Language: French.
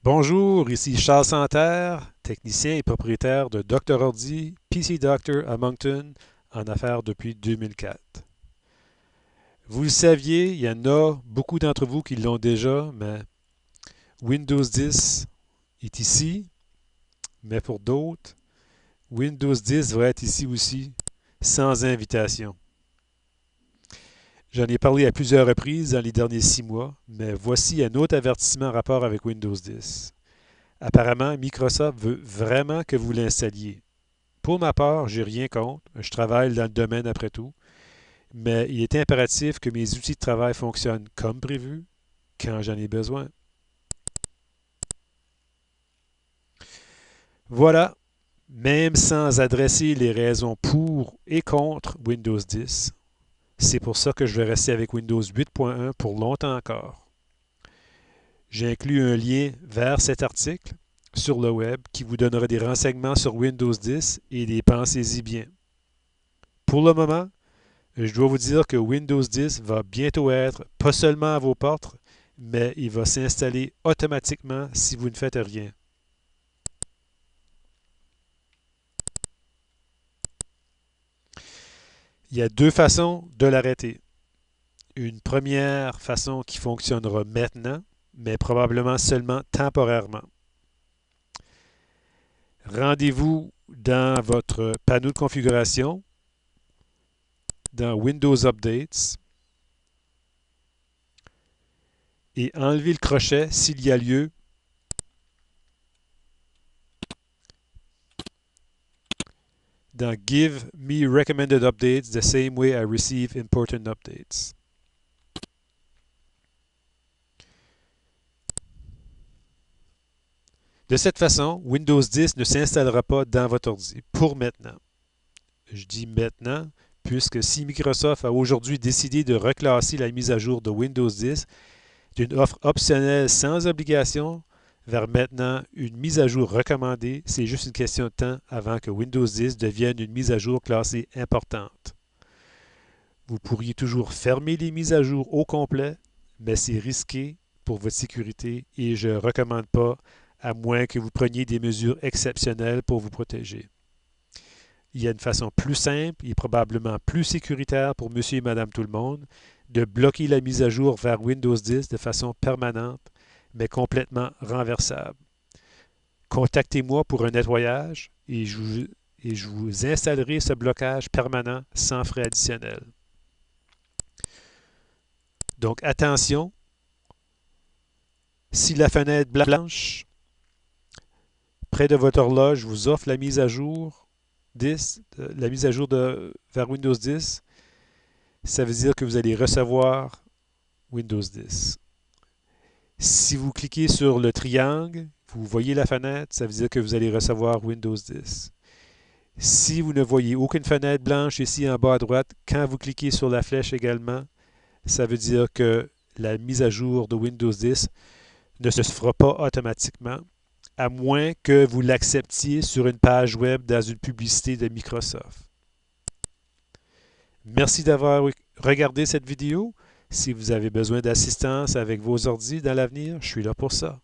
Bonjour, ici Charles Santerre, technicien et propriétaire de Dr. Ordi, PC Doctor à Moncton, en affaires depuis 2004. Vous le saviez, il y en a beaucoup d'entre vous qui l'ont déjà, mais Windows 10 est ici, mais pour d'autres, Windows 10 va être ici aussi, sans invitation. J'en ai parlé à plusieurs reprises dans les derniers 6 mois, mais voici un autre avertissement en rapport avec Windows 10. Apparemment, Microsoft veut vraiment que vous l'installiez. Pour ma part, j'ai rien contre. Je travaille dans le domaine après tout. Mais il est impératif que mes outils de travail fonctionnent comme prévu quand j'en ai besoin. Voilà. Même sans adresser les raisons pour et contre Windows 10, c'est pour ça que je vais rester avec Windows 8.1 pour longtemps encore. J'ai inclus un lien vers cet article sur le web qui vous donnera des renseignements sur Windows 10 et pensez-y bien. Pour le moment, je dois vous dire que Windows 10 va bientôt être pas seulement à vos portes, mais il va s'installer automatiquement si vous ne faites rien. Il y a deux façons de l'arrêter. Une première façon qui fonctionnera maintenant, mais probablement seulement temporairement. Rendez-vous dans votre panneau de configuration, dans Windows Updates, et enlevez le crochet s'il y a lieu dans Give me recommended updates the same way I receive important updates. De cette façon, Windows 10 ne s'installera pas dans votre ordi pour maintenant. Je dis maintenant, puisque si Microsoft a aujourd'hui décidé de reclasser la mise à jour de Windows 10 d'une offre optionnelle sans obligation vers maintenant une mise à jour recommandée, c'est juste une question de temps avant que Windows 10 devienne une mise à jour classée importante. Vous pourriez toujours fermer les mises à jour au complet, mais c'est risqué pour votre sécurité et je ne recommande pas à moins que vous preniez des mesures exceptionnelles pour vous protéger. Il y a une façon plus simple et probablement plus sécuritaire pour monsieur et madame tout le monde de bloquer la mise à jour vers Windows 10 de façon permanente, mais complètement renversable. Contactez-moi pour un nettoyage et je vous installerai ce blocage permanent sans frais additionnels. Donc attention, si la fenêtre blanche près de votre horloge vous offre la mise à jour 10, la mise à jour vers Windows 10, ça veut dire que vous allez recevoir Windows 10. Si vous cliquez sur le triangle, vous voyez la fenêtre, ça veut dire que vous allez recevoir Windows 10. Si vous ne voyez aucune fenêtre blanche ici en bas à droite, quand vous cliquez sur la flèche également, ça veut dire que la mise à jour de Windows 10 ne se fera pas automatiquement, à moins que vous l'acceptiez sur une page web dans une publicité de Microsoft. Merci d'avoir regardé cette vidéo. Si vous avez besoin d'assistance avec vos ordi dans l'avenir, je suis là pour ça.